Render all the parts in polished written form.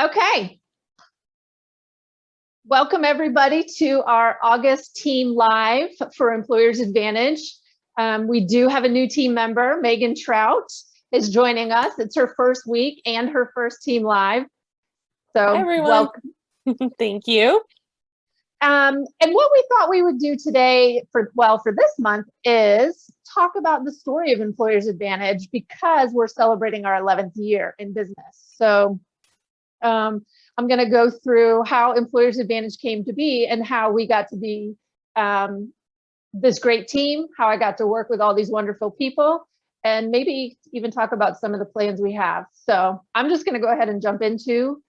Okay. Welcome everybody to our August Team Live for Employers Advantage. We do have a new team member, Megan Trout is joining us. It's her first week and her first Team Live. So hi, everyone. welcome. Thank you. And what we thought we would do today for this month is talk about the story of Employers Advantage because we're celebrating our 11th year in business. So I'm going to go through how Employers Advantage came to be and how we got to be this great team, how I got to work with all these wonderful people, and maybe even talk about some of the plans we have. So I'm just going to go ahead and jump into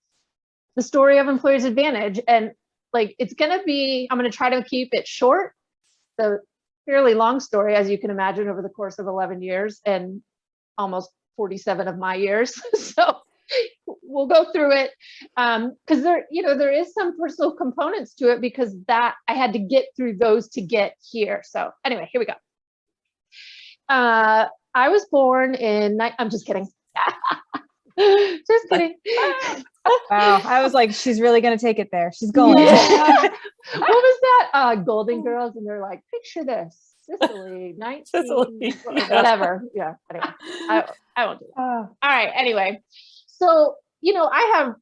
the story of Employers Advantage. And it's going to be, I'm going to try to keep it short. So fairly long story, as you can imagine, over the course of 11 years and almost 47 of my years. So we'll go through it because there is some personal components to it because that I had to get through those to get here. So anyway, here we go. I was born in, I'm just kidding. Just kidding. Wow, I was like, she's really going to take it there. She's going. Yeah. What was that? Golden Girls, and they're like, picture this, Sicily, 19, Sicily. Whatever. Yeah. Anyway, I won't do it. All right. Anyway, so I have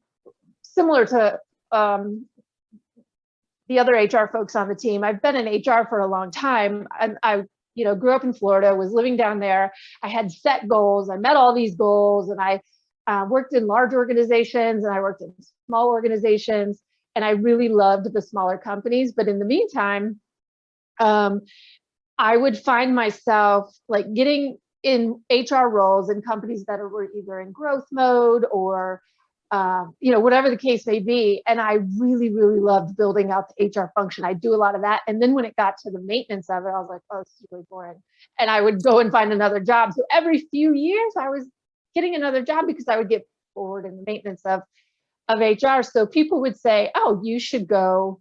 similar to the other HR folks on the team. I've been in HR for a long time, and I grew up in Florida, was living down there. I had set goals. I met all these goals, and I worked in large organizations and I worked in small organizations, and I really loved the smaller companies. But in the meantime, I would find myself getting in HR roles in companies that were either in growth mode or whatever the case may be. And I really, really loved building out the HR function. I do a lot of that. And then when it got to the maintenance of it, I was like, oh, this is really boring. And I would go and find another job. So every few years I was getting another job because I would get forward in the maintenance of HR. So people would say, oh, you should go,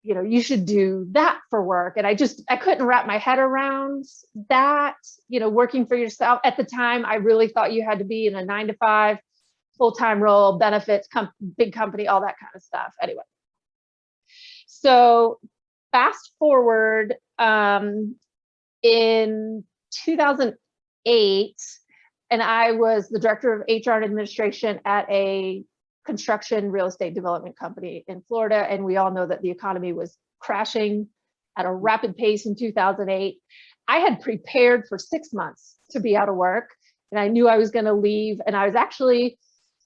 you should do that for work. And I couldn't wrap my head around that, working for yourself. At the time, I really thought you had to be in a 9-to-5 full-time role, benefits, big company, all that kind of stuff. Anyway, so fast forward in 2008, and I was the director of HR and administration at a construction real estate development company in Florida. And we all know that the economy was crashing at a rapid pace in 2008. I had prepared for 6 months to be out of work, and I knew I was going to leave. And I was actually,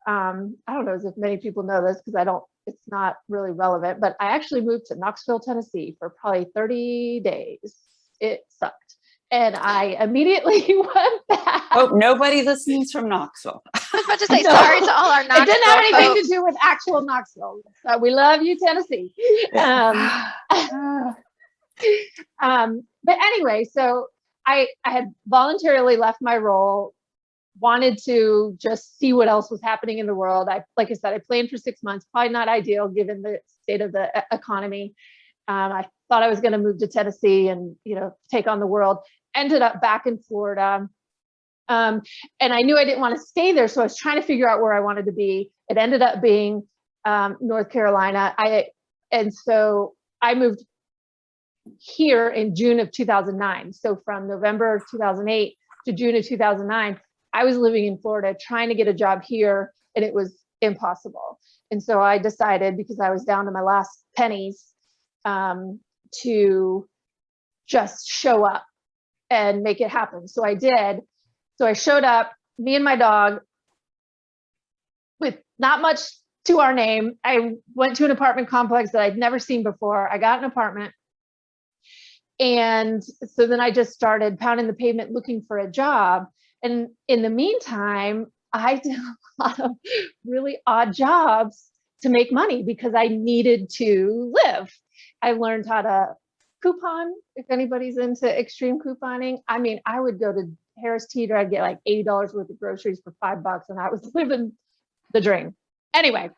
I don't know if many people know this because it's not really relevant, but I actually moved to Knoxville, Tennessee for probably 30 days. It sucked. And I immediately went back. Hope nobody listens from Knoxville. I was about to say, sorry to all our Knoxville It didn't have anything folks. to do with actual Knoxville. So we love you, Tennessee. But anyway, so I had voluntarily left my role, wanted to just see what else was happening in the world. Like I said, I planned for 6 months, probably not ideal given the state of the economy. I thought I was going to move to Tennessee and, take on the world. Ended up back in Florida. And I knew I didn't want to stay there. So I was trying to figure out where I wanted to be. It ended up being North Carolina. And so I moved here in June of 2009. So from November of 2008 to June of 2009, I was living in Florida trying to get a job here, and it was impossible. And so I decided, because I was down to my last pennies, to just show up and make it happen. So I did. So I showed up, me and my dog, with not much to our name. I went to an apartment complex that I'd never seen before. I got an apartment. And so then I just started pounding the pavement looking for a job. And in the meantime, I did a lot of really odd jobs to make money because I needed to live. I learned how to coupon, if anybody's into extreme couponing. I mean, I would go to Harris Teeter, I'd get like $80 worth of groceries for $5, and I was living the dream. Anyway,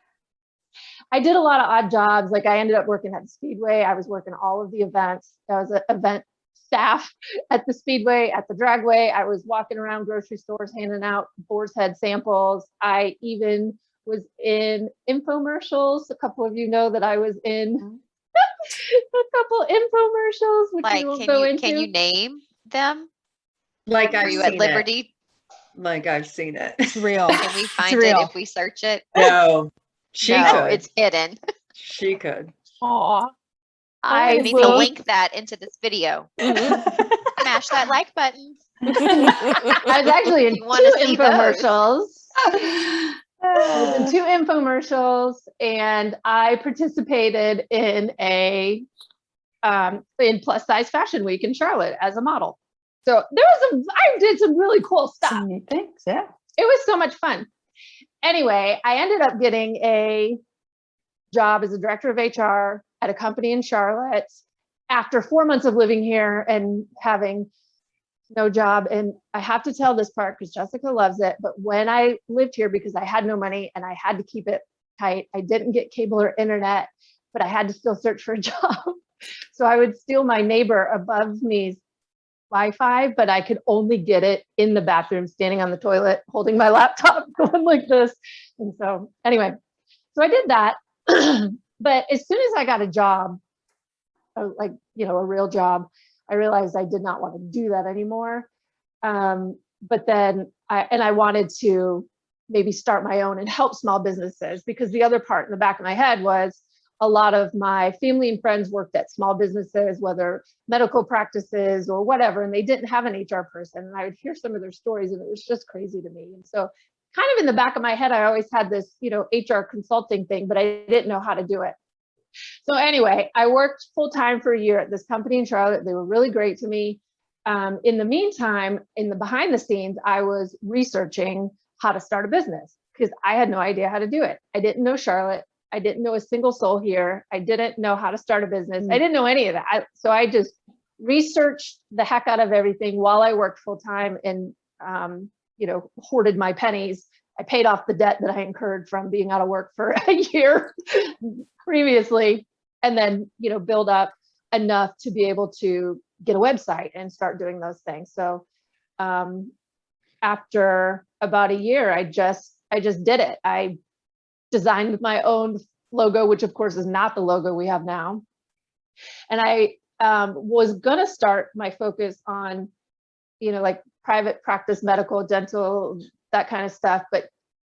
I did a lot of odd jobs. I ended up working at the Speedway. I was working all of the events. I was an event staff at the Speedway, at the Dragway. I was walking around grocery stores, handing out Boar's Head samples. I even was in infomercials. A couple of you know that I was in a couple infomercials, which we Like, will go into. can you name them? Like Are I've you seen at liberty? it. Like I've seen it. It's real. Can we It's find it real. if we search it? No, she No, could. it's hidden. She could. Aw. I I need to will. link that into this video. Smash that like button. I was actually in You wanna two see those. infomercials. I was in two infomercials, and I participated in in Plus Size Fashion Week in Charlotte as a model. So I did some really cool stuff. Some neat things, yeah. It was so much fun. Anyway, I ended up getting a job as a director of HR at a company in Charlotte after 4 months of living here and having no job. And I have to tell this part because Jessica loves it. But when I lived here, because I had no money and I had to keep it tight, I didn't get cable or internet, but I had to still search for a job. So I would steal my neighbor above me's Wi-Fi, but I could only get it in the bathroom, standing on the toilet, holding my laptop, going like this. And so anyway, so I did that. But as soon as I got a job, like, a real job, I realized I did not want to do that anymore. But then I wanted to maybe start my own and help small businesses, because the other part in the back of my head was a lot of my family and friends worked at small businesses, whether medical practices or whatever, and they didn't have an HR person. And I would hear some of their stories and it was just crazy to me. And so kind of in the back of my head, I always had this, HR consulting thing, but I didn't know how to do it. So anyway, I worked full time for a year at this company in Charlotte. They were really great to me. In the meantime, in the behind the scenes, I was researching how to start a business because I had no idea how to do it. I didn't know Charlotte. I didn't know a single soul here. I didn't know how to start a business. I didn't know any of that. So I just researched the heck out of everything while I worked full time and, hoarded my pennies. I paid off the debt that I incurred from being out of work for a year previously, and then, build up enough to be able to get a website and start doing those things. So after about a year, I just did it. I designed my own logo, which of course is not the logo we have now. And I was going to start my focus on, like private practice, medical, dental, that kind of stuff. But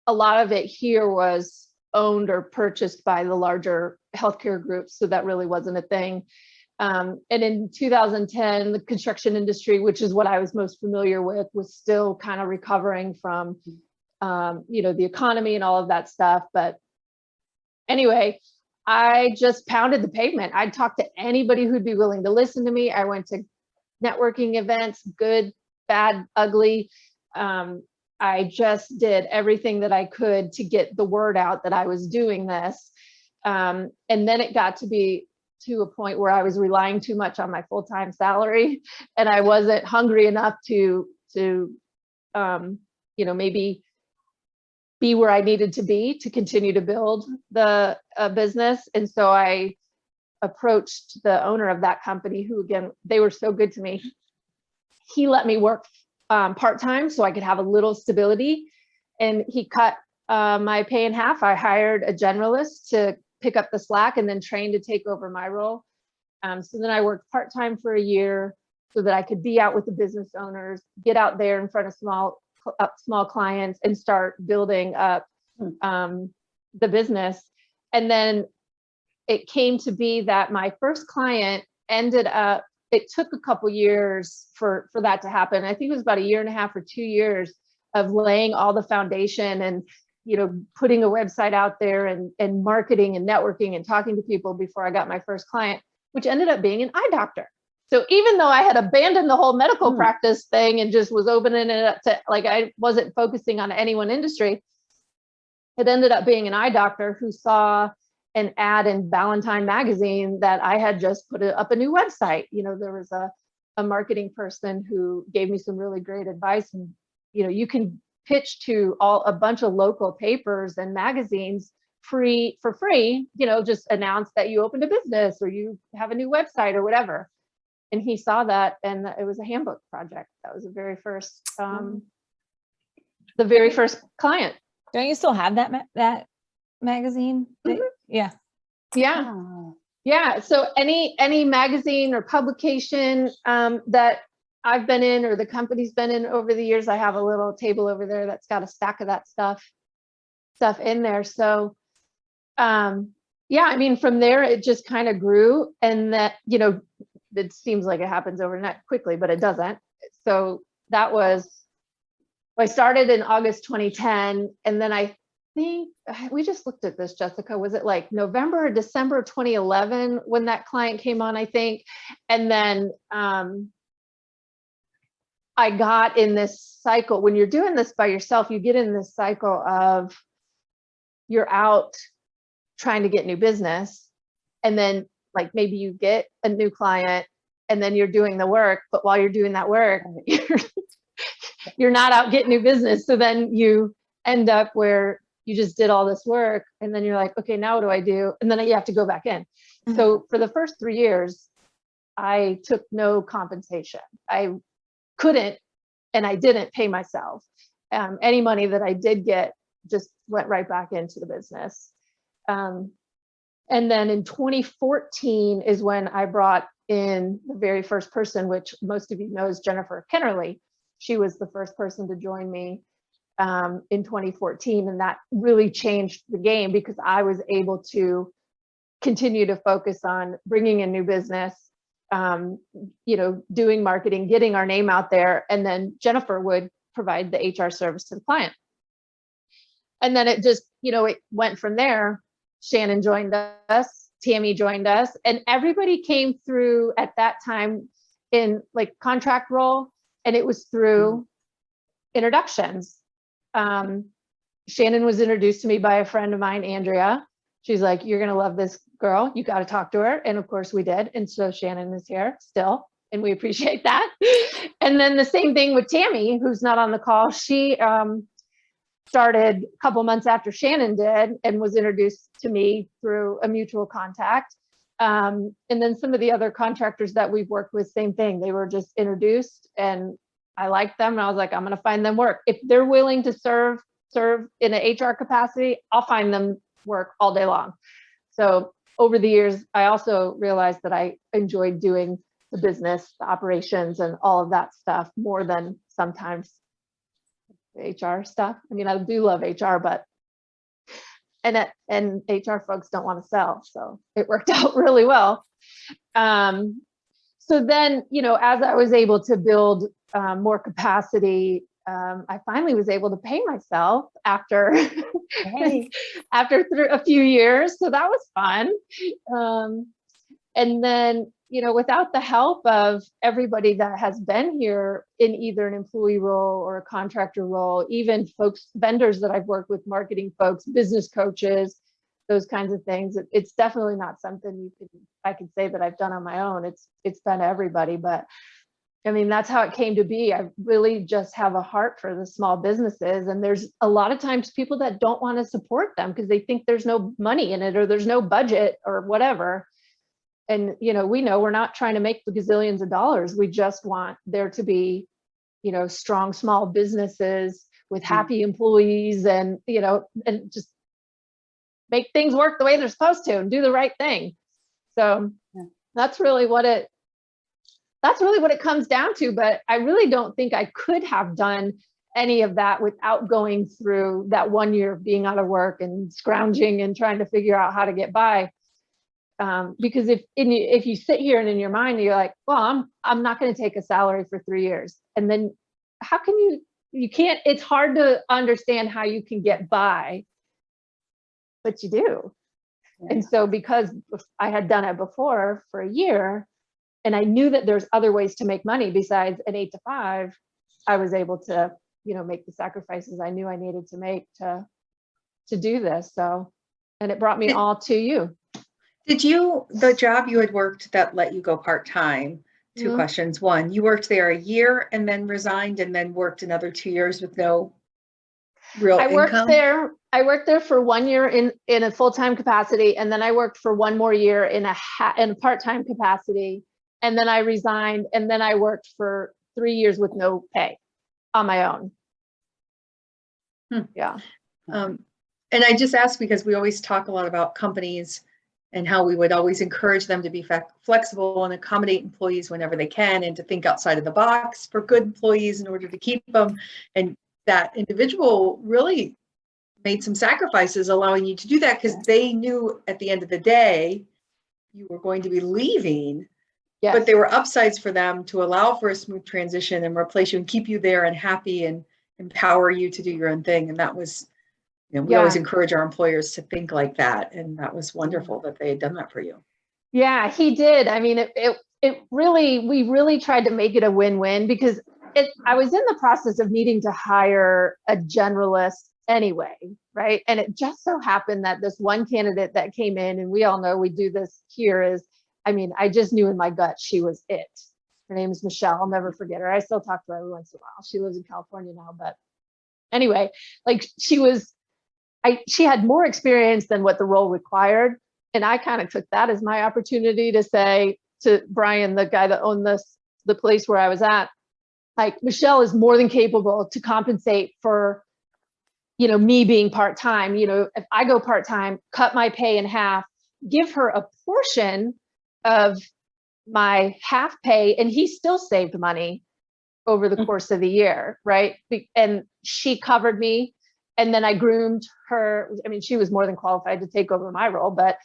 a lot of it here was owned or purchased by the larger healthcare groups. So that really wasn't a thing. And in 2010, the construction industry, which is what I was most familiar with, was still kind of recovering from, the economy and all of that stuff. But anyway, I just pounded the pavement. I'd talk to anybody who'd be willing to listen to me. I went to networking events, good, bad, ugly. I just did everything that I could to get the word out that I was doing this. And then it got to be to a point where I was relying too much on my full-time salary, and I wasn't hungry enough to maybe be where I needed to be to continue to build the business. And so I approached the owner of that company, who, again, they were so good to me. He let me work part-time so I could have a little stability, and he cut my pay in half. I hired a generalist to pick up the slack and then trained to take over my role. So then I worked part-time for a year so that I could be out with the business owners, get out there in front of small clients and start building up the business. And then it came to be that my first client ended up, it took a couple years for that to happen. I think it was about 1.5 years or 2 years of laying all the foundation and, putting a website out there and marketing and networking and talking to people before I got my first client, which ended up being an eye doctor. So even though I had abandoned the whole medical practice thing and just was opening it up to, like, I wasn't focusing on any one industry, it ended up being an eye doctor who saw an ad in Valentine magazine that I had just put up a new website. There was a marketing person who gave me some really great advice. And, you can pitch to a bunch of local papers and magazines for free, just announce that you opened a business or you have a new website or whatever. And he saw that, and it was a handbook project. That was the very first client. Don't you still have that magazine? Yeah. Yeah. Oh. Yeah. So any magazine or publication that I've been in or the company's been in over the years, I have a little table over there that's got a stack of that stuff in there. So yeah, I mean, from there it just kind of grew, and that, you know, it seems like it happens overnight quickly, but it doesn't. So that was, I started in August 2010, and then I think we just looked at this, Jessica. Was it like November or December 2011 when that client came on, I think? And then I got in this cycle. When you're doing this by yourself, you get in this cycle of you're out trying to get new business, and then like maybe you get a new client, and then you're doing the work, but while you're doing that work, you're not out getting new business. So then you end up where you just did all this work, and then you're like, okay, now what do I do? And then you have to go back in. So for the first 3 years, I took no compensation. I couldn't, and I didn't pay myself. Any money that I did get just went right back into the business. And then in 2014 is when I brought in the very first person, which most of you know is Jennifer Kennerly. She was the first person to join me in 2014. And that really changed the game, because I was able to continue to focus on bringing in new business, you know, doing marketing, getting our name out there. And then Jennifer would provide the HR service to the client. And then it just, you know, it went from there. Shannon joined us, Tammy joined us, and everybody came through at that time in like contract role, and it was through introductions. Shannon was introduced to me by a friend of mine, Andrea. She's like, you're gonna love this girl, you got to talk to her. And of course we did. And so Shannon is here still, and we appreciate that. And then the same thing with Tammy, who's not on the call. She started a couple months after Shannon did, and was introduced to me through a mutual contact. And then some of the other contractors that we've worked with, same thing. They were just introduced, and I liked them, and I was like, I'm going to find them work. If they're willing to serve in an HR capacity, I'll find them work all day long. So over the years, I also realized that I enjoyed doing the business, the operations, and all of that stuff more than sometimes HR stuff. I mean, I do love HR, but and HR folks don't want to sell, so it worked out really well. So then, you know, as I was able to build more capacity, I finally was able to pay myself after after a few years. So that was fun. And then, you know, without the help of everybody that has been here in either an employee role or a contractor role, even folks, vendors that I've worked with, marketing folks, business coaches, those kinds of things, it's definitely not something I can say that I've done on my own. It's been everybody, but I mean, that's how it came to be. I really just have a heart for the small businesses. And there's a lot of times people that don't want to support them because they think there's no money in it, or there's no budget or whatever. And, you know, we know we're not trying to make the gazillions of dollars. We just want there to be, you know, strong small businesses with happy employees, and, you know, and just make things work the way they're supposed to and do the right thing. So that's really what it comes down to. But I really don't think I could have done any of that without going through that 1 year of being out of work and scrounging and trying to figure out how to get by. Because if you sit here and in your mind you're like, well, I'm not going to take a salary for 3 years, and then how can you can't, it's hard to understand how you can get by, but you do. And so because I had done it before for a year, and I knew that there's other ways to make money besides an 8 to 5, I was able to, you know, make the sacrifices I knew I needed to make to do this. So, and it brought me all to you. Did the job you had worked that let you go part-time, 2 questions. One, you worked there a year and then resigned, and then worked another 2 years with no real income? I worked there for 1 year in a full-time capacity. And then I worked for 1 more year in a part-time capacity. And then I resigned, and then I worked for 3 years with no pay on my own. Yeah. And I just asked because we always talk a lot about companies and how we would always encourage them to be flexible and accommodate employees whenever they can, and to think outside of the box for good employees in order to keep them. And that individual really made some sacrifices allowing you to do that, because they knew at the end of the day you were going to be leaving. Yes. But there were upsides for them to allow for a smooth transition and replace you and keep you there and happy and empower you to do your own thing. And that was, we always encourage our employers to think like that. And that was wonderful that they had done that for you. Yeah, he did. I mean, it really, we really tried to make it a win-win, because I was in the process of needing to hire a generalist anyway, right? And it just so happened that this one candidate that came in, and we all know we do this here, is, I mean, I just knew in my gut she was it. Her name is Michelle. I'll never forget her. I still talk to her every once in a while. She lives in California now, but anyway, like she had more experience than what the role required. And I kind of took that as my opportunity to say to Brian, the guy that owned the place where I was at, like, Michelle is more than capable to compensate for, me being part-time. If I go part-time, cut my pay in half, give her a portion of my half pay, and he still saved money over the course of the year, right? And she covered me, and then I groomed her. I mean, she was more than qualified to take over my role, but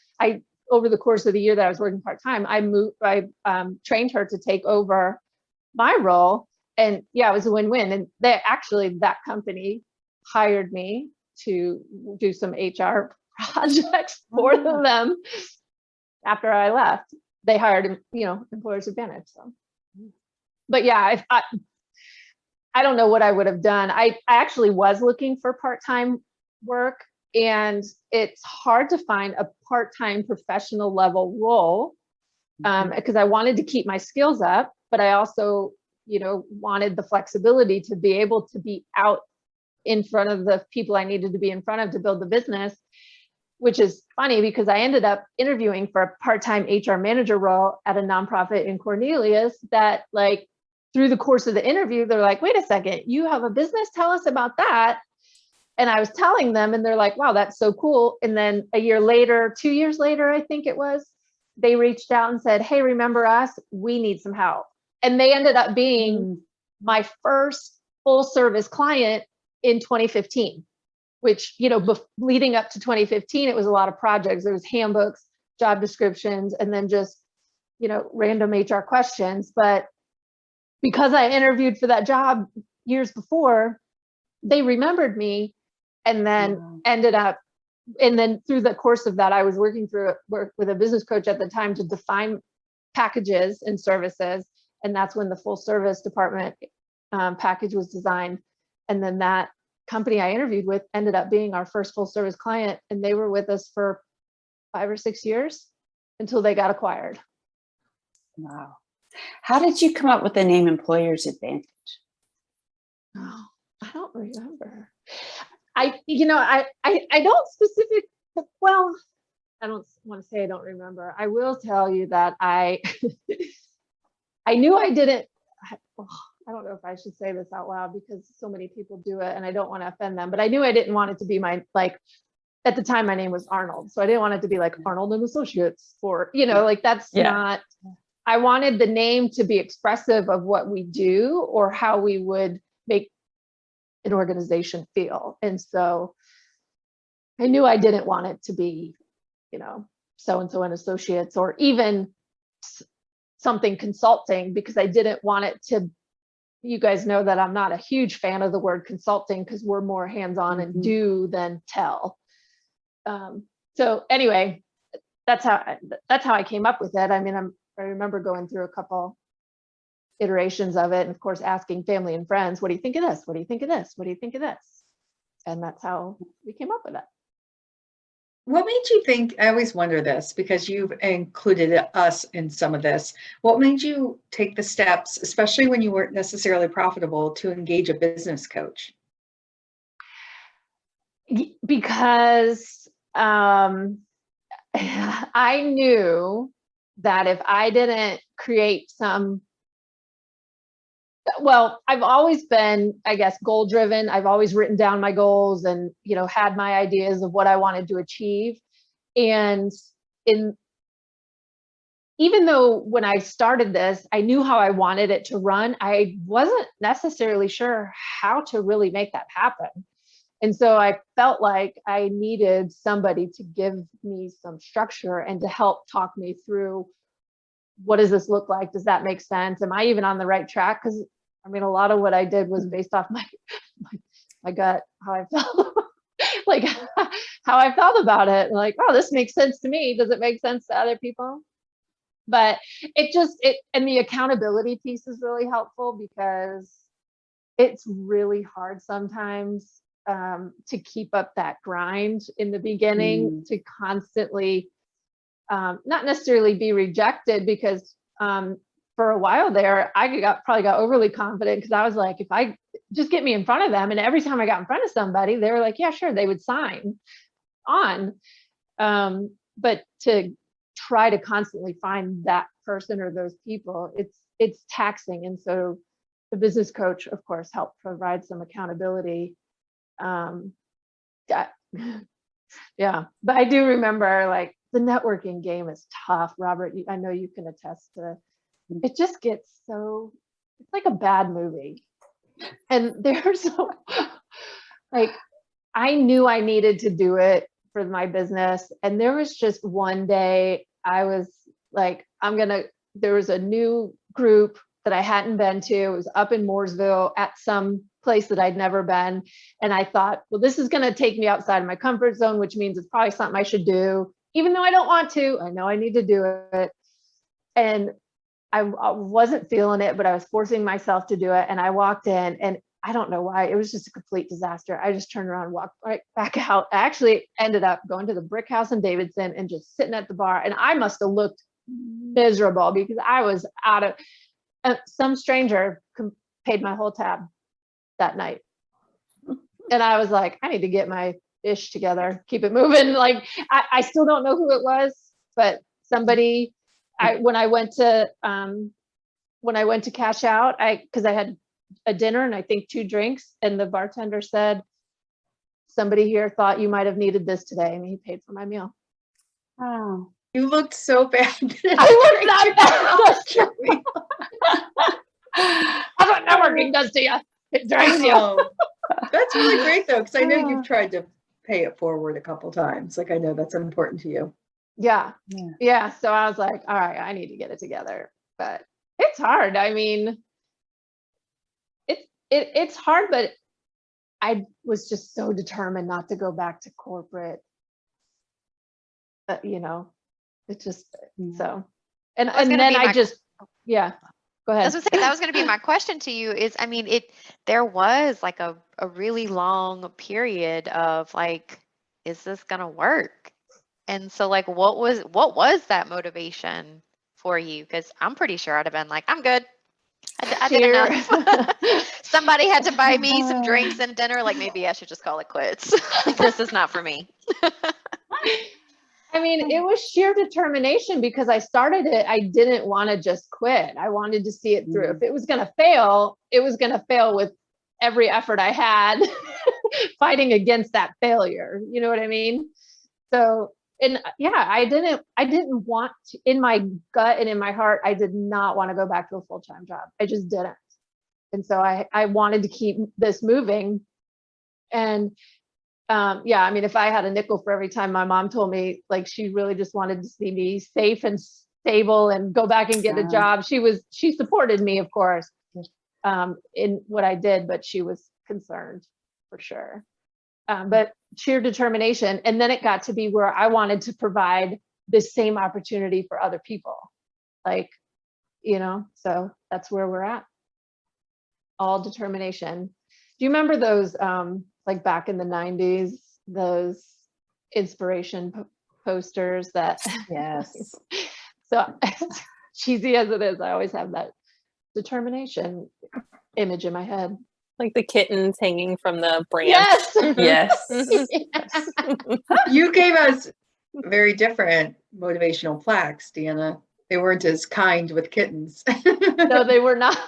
over the course of the year that I was working part-time, I trained her to take over my role. And yeah, it was a win-win. And that company hired me to do some HR projects for them after I left. They hired, Employers Advantage. So, but yeah, I don't know what I would have done. I actually was looking for part-time work, and it's hard to find a part-time professional level role, because I wanted to keep my skills up, but I also, wanted the flexibility to be able to be out in front of the people I needed to be in front of to build the business, which is funny because I ended up interviewing for a part-time HR manager role at a nonprofit in Cornelius that, like, through the course of the interview, they're like, wait a second, you have a business? Tell us about that. And I was telling them, and they're like, wow, that's so cool. And then 2 years later, I think it was, they reached out and said, hey, remember us? We need some help. And they ended up being my first full service client in 2015, which, leading up to 2015, it was a lot of projects. There was handbooks, job descriptions, and then just, random HR questions. But because I interviewed for that job years before, they remembered me, and then and then through the course of that, I was working with a business coach at the time to define packages and services. And that's when the full service department package was designed. And then that company I interviewed with ended up being our first full service client. And they were with us for 5 or 6 years until they got acquired. Wow. How did you come up with the name Employers Advantage? Oh, I don't remember. I don't I don't want to say I don't remember. I will tell you that I knew I didn't. I don't know if I should say this out loud because so many people do it and I don't want to offend them, but I knew I didn't want it to be at the time my name was Arnold. So I didn't want it to be like Arnold and Associates that's not, I wanted the name to be expressive of what we do or how we would make an organization feel. And so I knew I didn't want it to be, so-and-so and Associates, or even something consulting, because I didn't want it to, you guys know that I'm not a huge fan of the word consulting because we're more hands-on and do than tell. So anyway, that's how I came up with it. I mean, I remember going through a couple iterations of it, and of course asking family and friends, what do you think of this? What do you think of this? What do you think of this? And that's how we came up with it. What made you think, I always wonder this because you've included us in some of this, what made you take the steps, especially when you weren't necessarily profitable, to engage a business coach? Because I knew that if I didn't create some well, I've always been, I guess, goal driven. I've always written down my goals and, had my ideas of what I wanted to achieve. And even though when I started this, I knew how I wanted it to run, I wasn't necessarily sure how to really make that happen. And so I felt like I needed somebody to give me some structure and to help talk me through, what does this look like? Does that make sense? Am I even on the right track? Because I mean, a lot of what I did was based off my gut, how I felt, like how I felt about it. Like, oh, this makes sense to me. Does it make sense to other people? But and the accountability piece is really helpful, because it's really hard sometimes to keep up that grind in the beginning, to constantly not necessarily be rejected, because for a while there, I probably got overly confident, because I was like, if I just get me in front of them, and every time I got in front of somebody, they were like, yeah, sure, they would sign on. But to try to constantly find that person or those people, it's taxing. And so the business coach, of course, helped provide some accountability. Yeah, but I do remember, like, the networking game is tough. Robert, I know you can attest to, it just gets so, it's like a bad movie. And there's so, like, I knew I needed to do it for my business. And there was just one day I was like, there was a new group that I hadn't been to. It was up in Mooresville at some place that I'd never been. And I thought, well, this is going to take me outside of my comfort zone, which means it's probably something I should do. Even though I don't want to, I know I need to do it. And I wasn't feeling it, but I was forcing myself to do it. And I walked in, and I don't know why, it was just a complete disaster. I just turned around and walked right back out. I actually ended up going to the Brick House in Davidson and just sitting at the bar. And I must have looked miserable, because I was out of, some stranger paid my whole tab that night. And I was like, I need to get my ish together, keep it moving. Like, I still don't know who it was, but somebody, when I went to cash out, because I had a dinner and I think 2 drinks, and the bartender said, somebody here thought you might have needed this today, and he paid for my meal. Oh, You looked so bad. I looked that bad. That's what networking does to you. It drains you. That's really great, though, because I know you've tried to pay it forward a couple times. Like, I know that's important to you. Yeah. So I was like, all right, I need to get it together. But it's hard. I mean, it's hard, but I was just so determined not to go back to corporate. It just, so, and then I just, yeah, go ahead. I was gonna say, that was going to be my question to you is, I mean, there was like a really long period of like, is this going to work? And so like, what was that motivation for you? Because I'm pretty sure I'd have been like, I'm good. I did enough. Somebody had to buy me some drinks and dinner. Like, maybe I should just call it quits. Like, this is not for me. I mean, it was sheer determination, because I started it. I didn't want to just quit. I wanted to see it through. If it was going to fail, it was going to fail with every effort I had fighting against that failure. You know what I mean? So, and yeah, I didn't want to, in my gut and in my heart, I did not want to go back to a full-time job. I just didn't. And so I wanted to keep this moving. And yeah, I mean, if I had a nickel for every time my mom told me, like, she really just wanted to see me safe and stable and go back and get a job. She supported me, of course, in what I did, but she was concerned for sure. But sheer determination. And then it got to be where I wanted to provide the same opportunity for other people. Like, so that's where we're at. All determination. Do you remember those, like back in the 90s, those inspiration posters that, yes. So cheesy as it is, I always have that determination image in my head. Like the kittens hanging from the branch. Yes. Yes. Yes. You gave us very different motivational plaques, Deanna. They weren't as kind with kittens. No, they were not.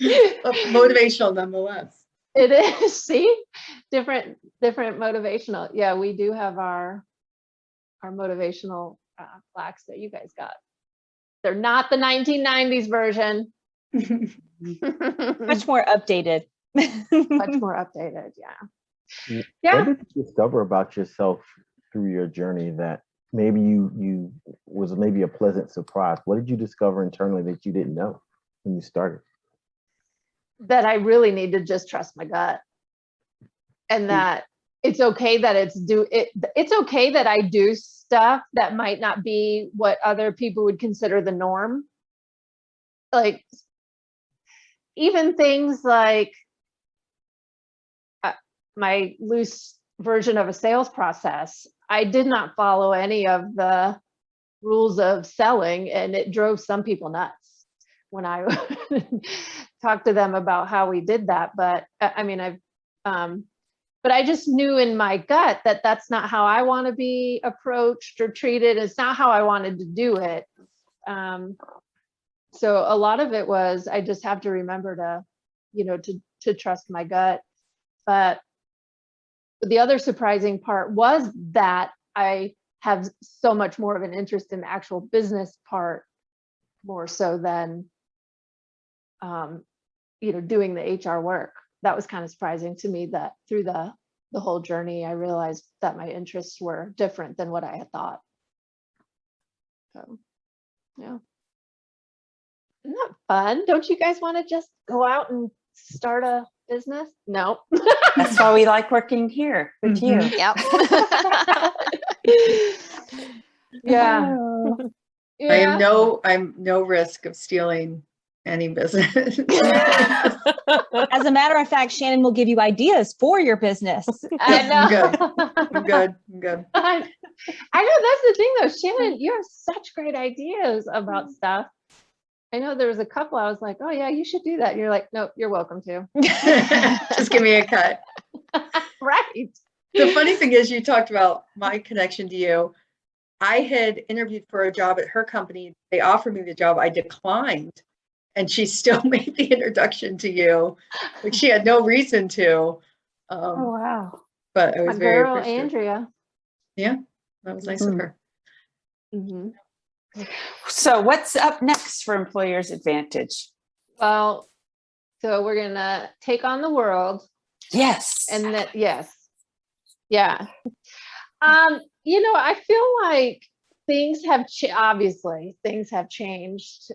Motivational nonetheless. It is. See, different motivational. Yeah, we do have our motivational plaques that you guys got. They're not the 1990s version. Much more updated. Much more updated. Yeah. What did you discover about yourself through your journey that maybe you was maybe a pleasant surprise? What did you discover internally that you didn't know when you started? That I really need to just trust my gut, and that it's okay that it's okay that I do stuff that might not be what other people would consider the norm. Like even things like my loose version of a sales process, I did not follow any of the rules of selling, and it drove some people nuts when I talked to them about how we did that. But I mean, but I just knew in my gut that that's not how I want to be approached or treated. It's not how I wanted to do it. So a lot of it was, I just have to remember to trust my gut. But the other surprising part was that I have so much more of an interest in the actual business part, more so than, doing the HR work. That was kind of surprising to me, that through the whole journey, I realized that my interests were different than what I had thought. So, yeah. Isn't that fun? Don't you guys want to just go out and start a business? No. That's why we like working here with you. Yep. Yeah. I'm no risk of stealing any business. As a matter of fact, Shannon will give you ideas for your business. I know. I'm good. I know, that's the thing though, Shannon, you have such great ideas about stuff. I know there was a couple I was like, oh yeah, you should do that. And you're like, no, you're welcome to. Just give me a cut. Right. The funny thing is, you talked about my connection to you. I had interviewed for a job at her company. They offered me the job. I declined. And she still made the introduction to you. Like she had no reason to. Oh, wow. But I was very girl, appreciative. Andrea. Yeah, that was nice of her. Mm-hmm. So what's up next for Employers Advantage? Well, so we're gonna take on the world. Yes. And that, yes. Yeah. I feel like things have obviously things have changed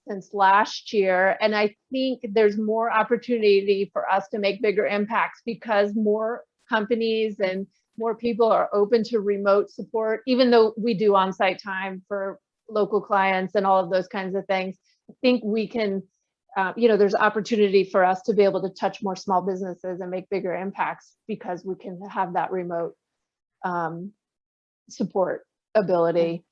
since last year, and I think there's more opportunity for us to make bigger impacts because more companies and more people are open to remote support, even though we do on-site time for local clients and all of those kinds of things. I think we can, there's opportunity for us to be able to touch more small businesses and make bigger impacts because we can have that remote support ability.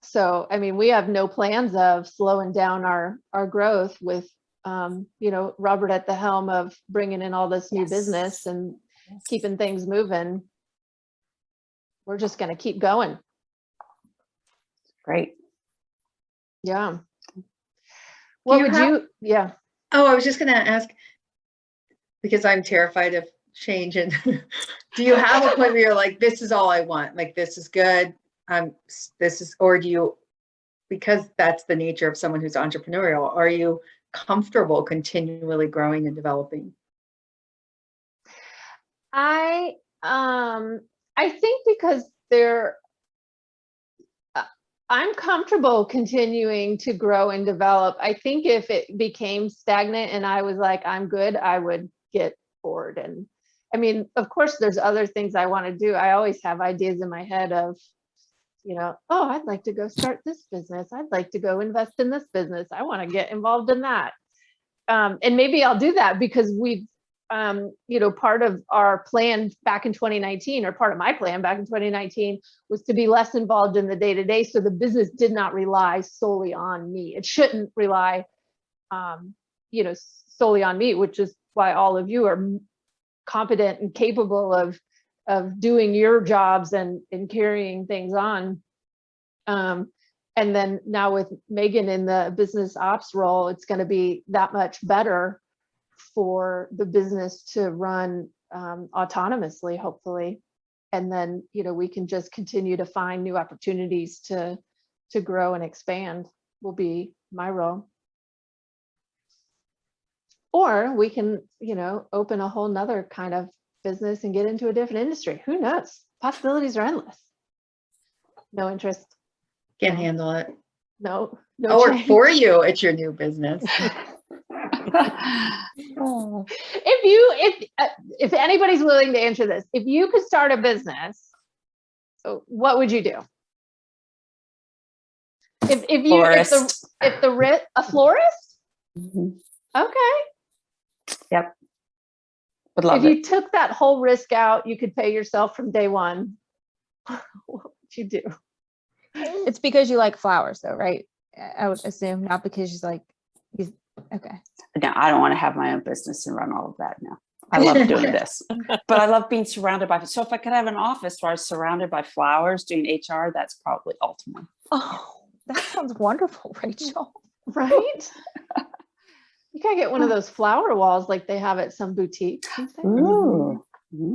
So, I mean, we have no plans of slowing down our growth with, Robert at the helm of bringing in all this new business and keeping things moving. We're just going to keep going. Great. Yeah. What would you? Yeah. Oh, I was just going to ask, because I'm terrified of change. And do you have a point where you're like, this is all I want? Like, this is good. Or do you, because that's the nature of someone who's entrepreneurial, are you comfortable continually growing and developing? I think because I'm comfortable continuing to grow and develop. I think if it became stagnant and I was like, I'm good, I would get bored. And I mean, of course, there's other things I want to do. I always have ideas in my head of, oh, I'd like to go start this business. I'd like to go invest in this business. I want to get involved in that. And maybe I'll do that because we've, part of our plan back in 2019, or part of my plan back in 2019, was to be less involved in the day-to-day. So the business did not rely solely on me. It shouldn't rely, solely on me, which is why all of you are competent and capable of doing your jobs and carrying things on. And And then now with Megan in the business ops role, it's going to be that much better for the business to run autonomously, hopefully. And then, we can just continue to find new opportunities to grow and expand will be my role. Or we can, open a whole nother kind of business and get into a different industry. Who knows? Possibilities are endless. No interest. Can't handle it. No. I'll work change. for you at your new business. If anybody's willing to answer this, if you could start a business, what would you do? A florist? Mm-hmm. Okay. Yep. Would love if you took that whole risk out, you could pay yourself from day one. What would you do? It's because you like flowers though, right? I would assume, not because okay. No, I don't want to have my own business and run all of that now. I love doing this, but I love being surrounded by, so if I could have an office where I was surrounded by flowers doing HR, that's probably ultimate. Oh, that sounds wonderful, Rachel. Right? You gotta get one of those flower walls like they have at some boutiques. Ooh,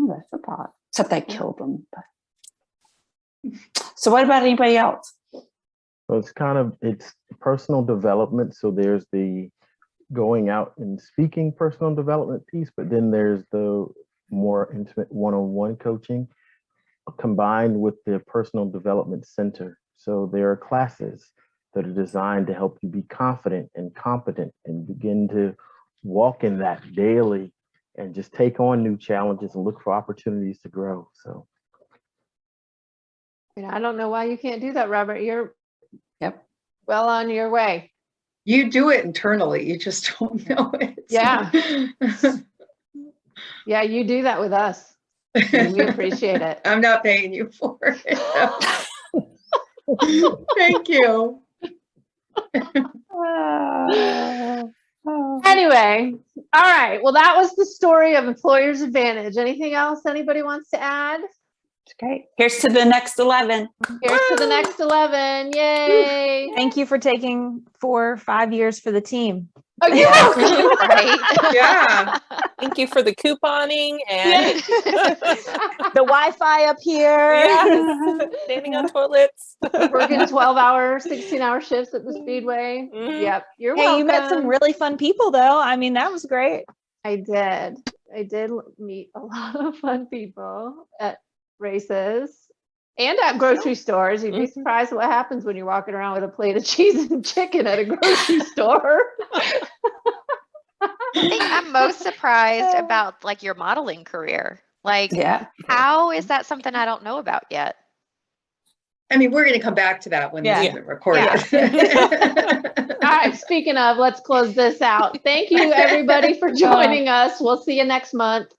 that's a thought. Except I killed them. But. So what about anybody else? So it's personal development. So there's the going out and speaking personal development piece, but then there's the more intimate one-on-one coaching combined with the personal development center. So there are classes that are designed to help you be confident and competent and begin to walk in that daily and just take on new challenges and look for opportunities to grow. So I don't know why you can't do that, Robert. You're well on your way. You do it internally. You just don't know it. Yeah. Yeah, you do that with us. We appreciate it. I'm not paying you for it. Thank you. Anyway, all right. Well, that was the story of Employers Advantage. Anything else anybody wants to add? Okay. Here's to the next 11. Here's to the next 11. Yay. Thank you for taking 4 or 5 years for the team. Oh, you're welcome. Right? Yeah. Thank you for the couponing and The Wi-Fi up here. standing on toilets. Working 12-hour, 16-hour shifts at the Speedway. Mhm. Yep. You're Hey, welcome. you met some really fun people though. I mean, that was great. I did meet a lot of fun people at races and at grocery stores. You'd be surprised what happens when you're walking around with a plate of cheese and chicken at a grocery store. I think I'm most surprised about like your modeling career. Like, how is that something I don't know about yet? I mean, we're going to come back to that when this isn't recorded. All right. Speaking of, let's close this out. Thank you, everybody, for joining us. We'll see you next month.